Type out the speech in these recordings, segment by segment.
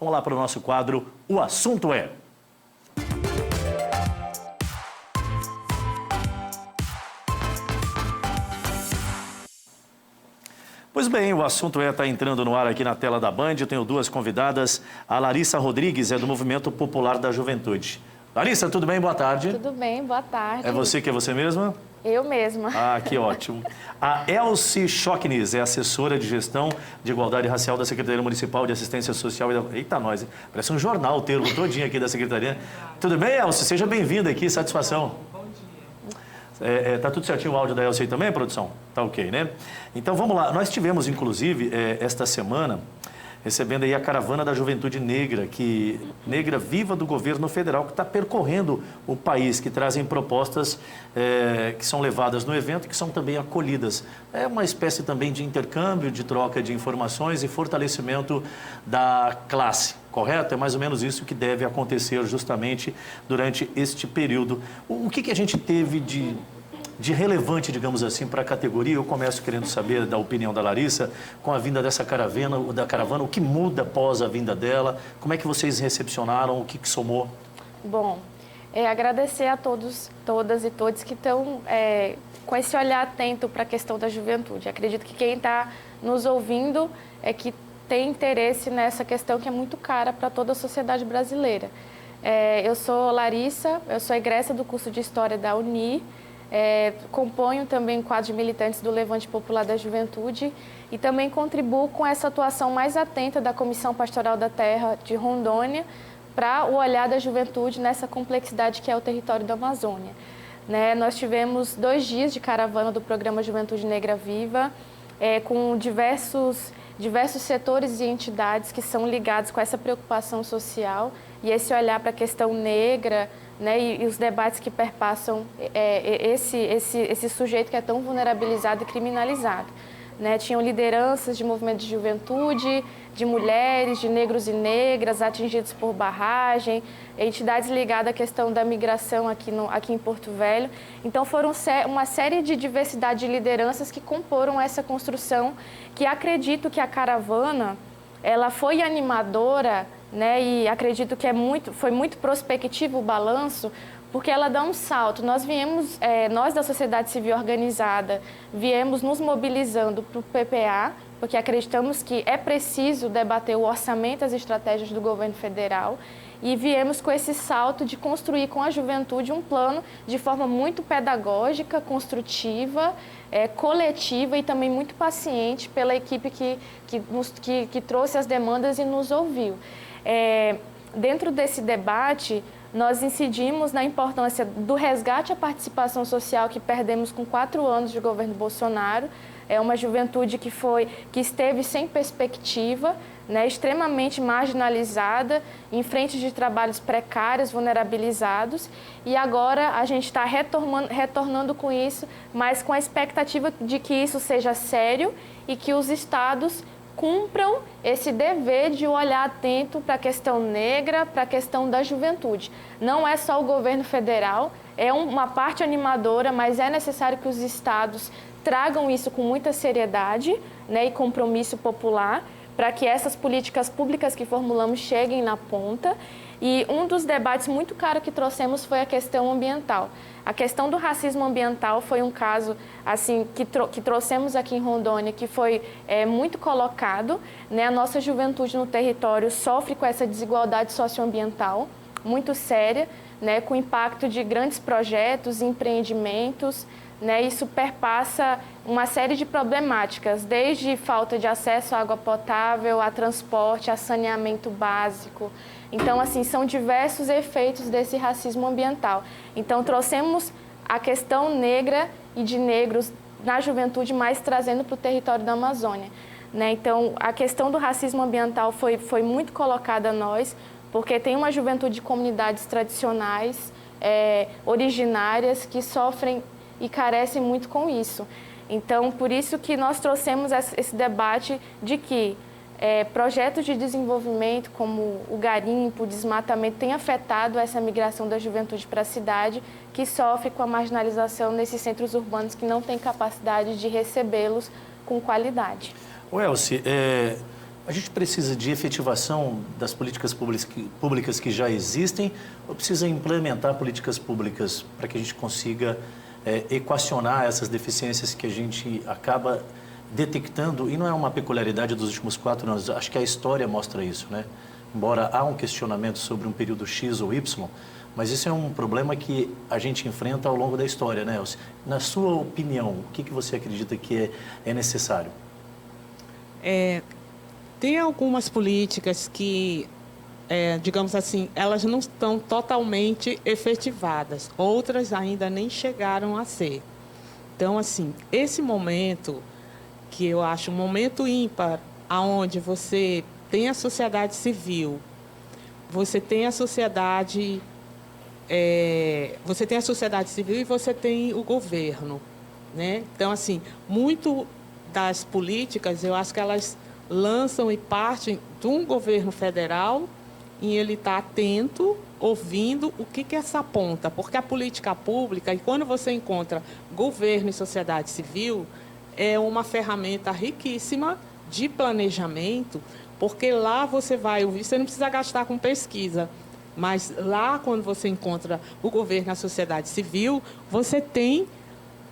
Vamos lá para o nosso quadro, O Assunto É. Pois bem, o Assunto É está entrando no ar aqui na tela da Band. Eu tenho duas convidadas. A Larissa Rodrigues é do Movimento Popular da Juventude. Larissa, tudo bem? Boa tarde. Tudo bem, boa tarde. É você que é você mesma? Eu mesma. Ah, que ótimo. A Elci Schocknis é assessora de gestão de igualdade racial da Secretaria Municipal de Assistência Social. Eita, nós, hein? Parece um jornal o termo todinho aqui da Secretaria. Tudo bem, Elci? Seja bem-vinda aqui, satisfação. Bom dia. Tá tudo certinho o áudio da Elci aí também, produção? Tá ok, né? Então vamos lá. Nós tivemos, inclusive, esta semana, recebendo aí a Caravana da Juventude Negra, Negra Viva do Governo Federal, que está percorrendo o país, que trazem propostas que são levadas no evento e que são também acolhidas. É uma espécie também de intercâmbio, de troca de informações e fortalecimento da classe, correto? É mais ou menos isso que deve acontecer justamente durante este período. O que a gente teve de relevante, digamos assim, para a categoria? Eu começo querendo saber da opinião da Larissa, com a vinda dessa caravana, o que muda após a vinda dela, como é que vocês recepcionaram, o que somou? Bom, agradecer a todos, todas e todos que estão com esse olhar atento para a questão da juventude. Acredito que quem está nos ouvindo é que tem interesse nessa questão que é muito cara para toda a sociedade brasileira. Eu sou Larissa, eu sou egressa do curso de História da Uni, componho também o quadro de militantes do Levante Popular da Juventude e também contribuo com essa atuação mais atenta da Comissão Pastoral da Terra de Rondônia para o olhar da juventude nessa complexidade que é o território da Amazônia. Nós tivemos 2 dias de caravana do programa Juventude Negra Viva, com diversos setores e entidades que são ligados com essa preocupação social e esse olhar para a questão negra, e os debates que perpassam esse sujeito que é tão vulnerabilizado e criminalizado. Tinham lideranças de movimento de juventude, de mulheres, de negros e negras atingidos por barragem, entidades ligadas à questão da migração aqui em Porto Velho. Então foram uma série de diversidade de lideranças que comporam essa construção, que acredito que a caravana ela foi animadora, e acredito que foi muito prospectivo o balanço, porque ela dá um salto. Nós da sociedade civil organizada, viemos nos mobilizando para o PPA, porque acreditamos que é preciso debater o orçamento e as estratégias do governo federal, e viemos com esse salto de construir com a juventude um plano de forma muito pedagógica, construtiva, coletiva e também muito paciente pela equipe que trouxe as demandas e nos ouviu. Dentro desse debate, nós incidimos na importância do resgate à participação social que perdemos com 4 anos de governo Bolsonaro. É uma juventude que esteve sem perspectiva, extremamente marginalizada, em frente de trabalhos precários, vulnerabilizados, e agora a gente está retornando com isso, mas com a expectativa de que isso seja sério e que os estados cumpram esse dever de olhar atento para a questão negra, para a questão da juventude. Não é só o governo federal, é uma parte animadora, mas é necessário que os estados tragam isso com muita seriedade, e compromisso popular, para que essas políticas públicas que formulamos cheguem na ponta. E um dos debates muito caros que trouxemos foi a questão ambiental. A questão do racismo ambiental foi um caso assim, que trouxemos aqui em Rondônia, que foi muito colocado. A nossa juventude no território sofre com essa desigualdade socioambiental muito séria, com o impacto de grandes projetos, empreendimentos. Isso perpassa uma série de problemáticas, desde falta de acesso à água potável, a transporte, a saneamento básico. Então, assim, são diversos efeitos desse racismo ambiental. Então, trouxemos a questão negra e de negros na juventude, mas trazendo para o território da Amazônia. Então, a questão do racismo ambiental foi muito colocada a nós, porque tem uma juventude de comunidades tradicionais, originárias, que sofrem e carecem muito com isso. Então, por isso que nós trouxemos esse debate de que projetos de desenvolvimento como o garimpo, o desmatamento, têm afetado essa migração da juventude para a cidade, que sofre com a marginalização nesses centros urbanos que não têm capacidade de recebê-los com qualidade. Elci, A gente precisa de efetivação das políticas públicas que já existem ou precisa implementar políticas públicas para que a gente consiga equacionar essas deficiências que a gente acaba detectando? E não é uma peculiaridade dos últimos 4 anos, acho que a história mostra isso, né? Embora há um questionamento sobre um período X ou Y, mas isso é um problema que a gente enfrenta ao longo da história, né, Elci? Na sua opinião, o que você acredita que é necessário? Tem algumas políticas que, digamos assim, elas não estão totalmente efetivadas. Outras ainda nem chegaram a ser. Então, assim, esse momento, que eu acho um momento ímpar, onde você tem a sociedade civil, você tem a sociedade civil e você tem o governo, né? Então, assim, muito das políticas, eu acho que elas lançam e partem de um governo federal e ele está atento, ouvindo o que é essa ponta, porque a política pública, e quando você encontra governo e sociedade civil, é uma ferramenta riquíssima de planejamento, porque lá você vai ouvir, você não precisa gastar com pesquisa, mas lá quando você encontra o governo e a sociedade civil, você tem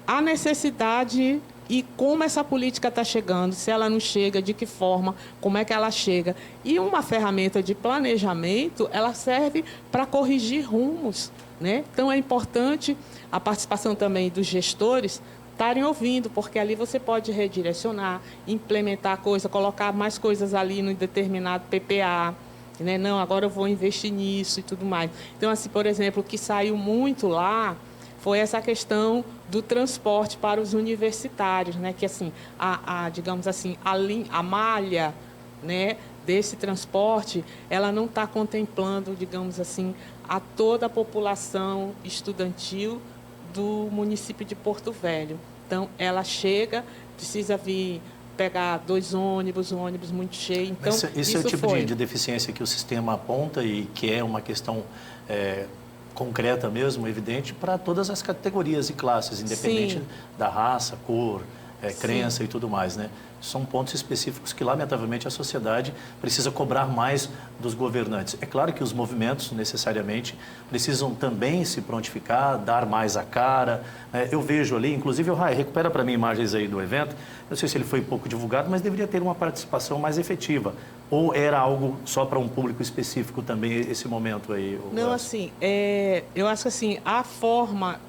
a necessidade e como essa política está chegando, se ela não chega, de que forma, como é que ela chega. E uma ferramenta de planejamento, ela serve para corrigir rumos, né? Então, é importante a participação também dos gestores estarem ouvindo, porque ali você pode redirecionar, implementar coisa, colocar mais coisas ali no determinado PPA, né? Não, agora eu vou investir nisso e tudo mais. Então, assim, por exemplo, o que saiu muito lá foi essa questão do transporte para os universitários, né? Que assim, digamos assim, a malha, né, desse transporte, ela não está contemplando, digamos assim, a toda a população estudantil do município de Porto Velho. Então, ela chega, precisa vir pegar 2 ônibus, um ônibus muito cheio. Então, isso é o tipo de deficiência que o sistema aponta e que é uma questão concreta mesmo, evidente, para todas as categorias e classes, independente da raça, cor, crença e tudo mais, né? São pontos específicos que, lamentavelmente, a sociedade precisa cobrar mais dos governantes. É claro que os movimentos, necessariamente, precisam também se prontificar, dar mais a cara. Eu vejo ali, inclusive, recupera para mim imagens aí do evento, não sei se ele foi pouco divulgado, mas deveria ter uma participação mais efetiva. Ou era algo só para um público específico também, esse momento aí? Não, assim, eu acho que assim, a forma...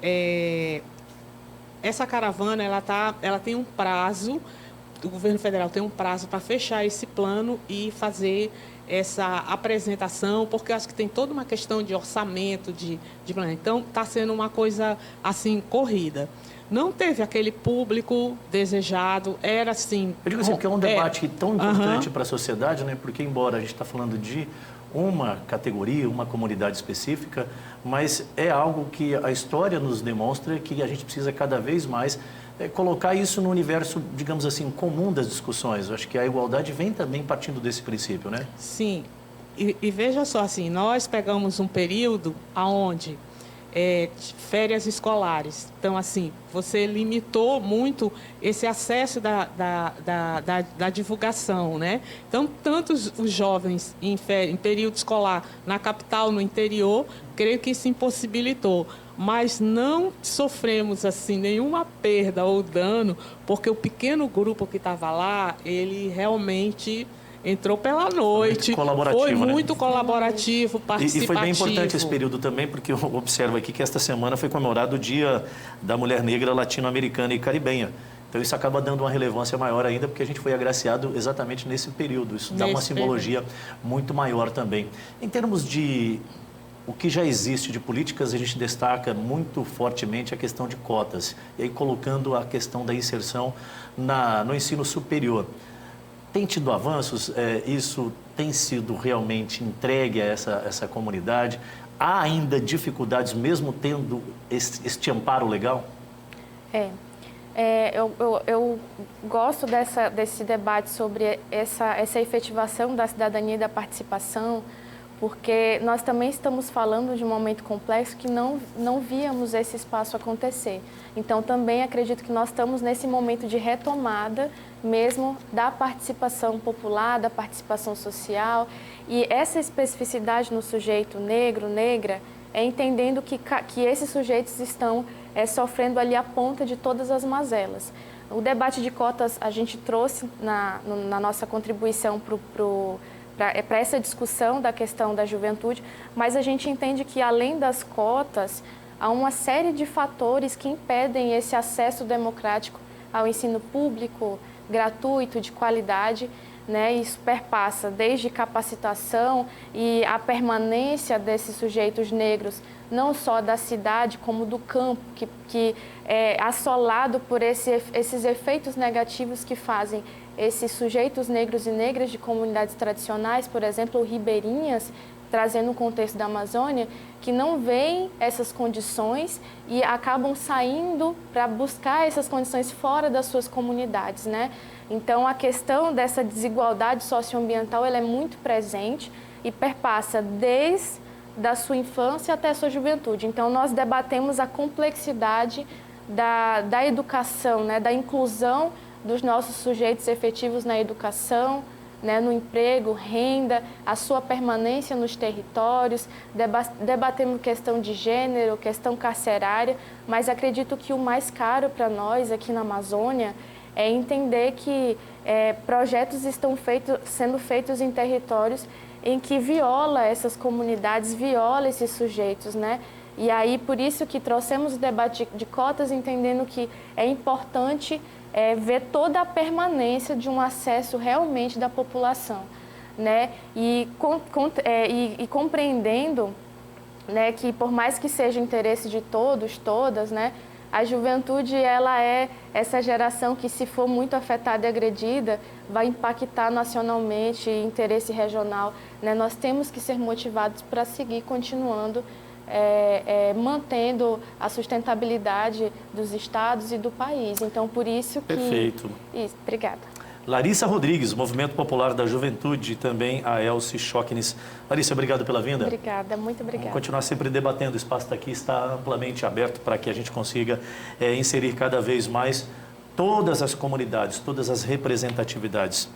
essa caravana, ela tem um prazo, o governo federal tem um prazo para fechar esse plano e fazer essa apresentação, porque eu acho que tem toda uma questão de orçamento, de plano. Então, está sendo uma coisa, assim, corrida. Não teve aquele público desejado, era assim... Eu digo assim, porque é um debate tão importante para a sociedade, né? Porque, embora a gente está falando de uma categoria, uma comunidade específica, mas é algo que a história nos demonstra que a gente precisa cada vez mais colocar isso no universo, digamos assim, comum das discussões. Eu acho que a igualdade vem também partindo desse princípio, né? Sim. E veja só, assim, nós pegamos um período onde férias escolares. Então, assim, você limitou muito esse acesso da divulgação, né? Então, tanto os jovens em período escolar na capital, no interior, creio que isso impossibilitou. Mas não sofremos, assim, nenhuma perda ou dano, porque o pequeno grupo que estava lá, ele realmente... entrou pela noite, foi muito colaborativo, participativo. E foi bem importante esse período também, porque eu observo aqui que esta semana foi comemorado o Dia da Mulher Negra Latino-Americana e Caribenha. Então, isso acaba dando uma relevância maior ainda, porque a gente foi agraciado exatamente nesse período. Isso dá uma simbologia muito maior também. Em termos de o que já existe de políticas, a gente destaca muito fortemente a questão de cotas. E aí, colocando a questão da inserção no ensino superior. Tem tido avanços? Isso tem sido realmente entregue a essa comunidade? Há ainda dificuldades, mesmo tendo este amparo legal? Eu gosto desse debate sobre essa efetivação da cidadania e da participação, porque nós também estamos falando de um momento complexo que não víamos esse espaço acontecer. Então, também acredito que nós estamos nesse momento de retomada mesmo da participação popular, da participação social, e essa especificidade no sujeito negro, negra, é entendendo que esses sujeitos estão sofrendo ali a ponta de todas as mazelas. O debate de cotas a gente trouxe na nossa contribuição para essa discussão da questão da juventude, mas a gente entende que, além das cotas, há uma série de fatores que impedem esse acesso democrático ao ensino público, gratuito, de qualidade, né? Isso perpassa desde capacitação e a permanência desses sujeitos negros, não só da cidade, como do campo, que é assolado por esses efeitos negativos que fazem esses sujeitos negros e negras de comunidades tradicionais, por exemplo, ribeirinhas, trazendo um contexto da Amazônia, que não veem essas condições e acabam saindo para buscar essas condições fora das suas comunidades, né? Então, a questão dessa desigualdade socioambiental, ela é muito presente e perpassa desde a sua infância até a sua juventude. Então, nós debatemos a complexidade da educação, né? Da inclusão dos nossos sujeitos efetivos na educação, né, no emprego, renda, a sua permanência nos territórios, debatemos questão de gênero, questão carcerária, mas acredito que o mais caro para nós aqui na Amazônia é entender que projetos estão sendo feitos em territórios em que viola essas comunidades, viola esses sujeitos, né? E aí, por isso que trouxemos o debate de cotas, entendendo que é importante ver toda a permanência de um acesso realmente da população, né? E compreendendo, né, que por mais que seja interesse de todos, todas, né, a juventude, ela é essa geração que, se for muito afetada e agredida, vai impactar nacionalmente, interesse regional, né? Nós temos que ser motivados para seguir continuando mantendo a sustentabilidade dos estados e do país. Então, por isso que... Perfeito. Isso, obrigada. Larissa Rodrigues, Movimento Popular da Juventude, e também a Elci Schocknis. Larissa, obrigado pela vinda. Obrigada, muito obrigada. Vamos continuar sempre debatendo. O espaço daqui está amplamente aberto para que a gente consiga inserir cada vez mais todas as comunidades, todas as representatividades.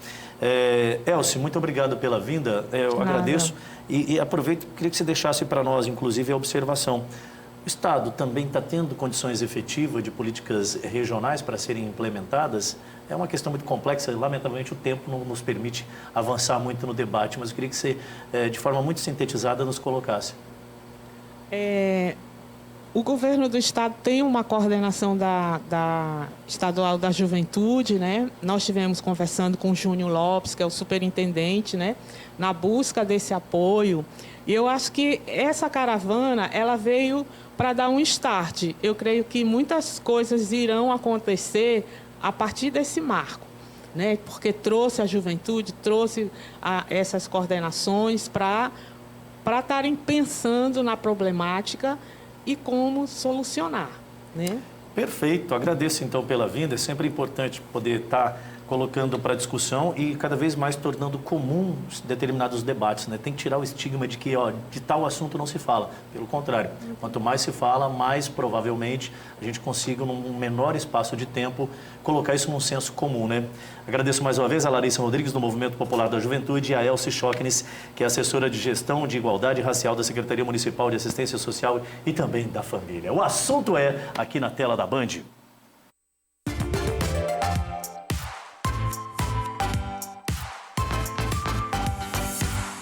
Elci, muito obrigado pela vinda. Eu agradeço e aproveito, queria que você deixasse para nós, inclusive, a observação. O Estado também está tendo condições efetivas de políticas regionais para serem implementadas? É uma questão muito complexa, lamentavelmente o tempo não nos permite avançar muito no debate, mas eu queria que você, de forma muito sintetizada, nos colocasse. O governo do Estado tem uma coordenação da estadual da juventude, né? Nós estivemos conversando com o Júnior Lopes, que é o superintendente, né? Na busca desse apoio. E eu acho que essa caravana, ela veio para dar um start. Eu creio que muitas coisas irão acontecer a partir desse marco, né? Porque trouxe a juventude, trouxe essas coordenações para estarem pensando na problemática e como solucionar, né? Perfeito, agradeço então pela vinda. É sempre importante poder estar colocando para discussão e cada vez mais tornando comum determinados debates, né? Tem que tirar o estigma de que de tal assunto não se fala. Pelo contrário, quanto mais se fala, mais provavelmente a gente consiga, num menor espaço de tempo, colocar isso num senso comum, né? Agradeço mais uma vez a Larissa Rodrigues, do Movimento Popular da Juventude, e a Elci Schocknis, que é assessora de Gestão de Igualdade Racial da Secretaria Municipal de Assistência Social e também da Família. O assunto é aqui na tela da Band.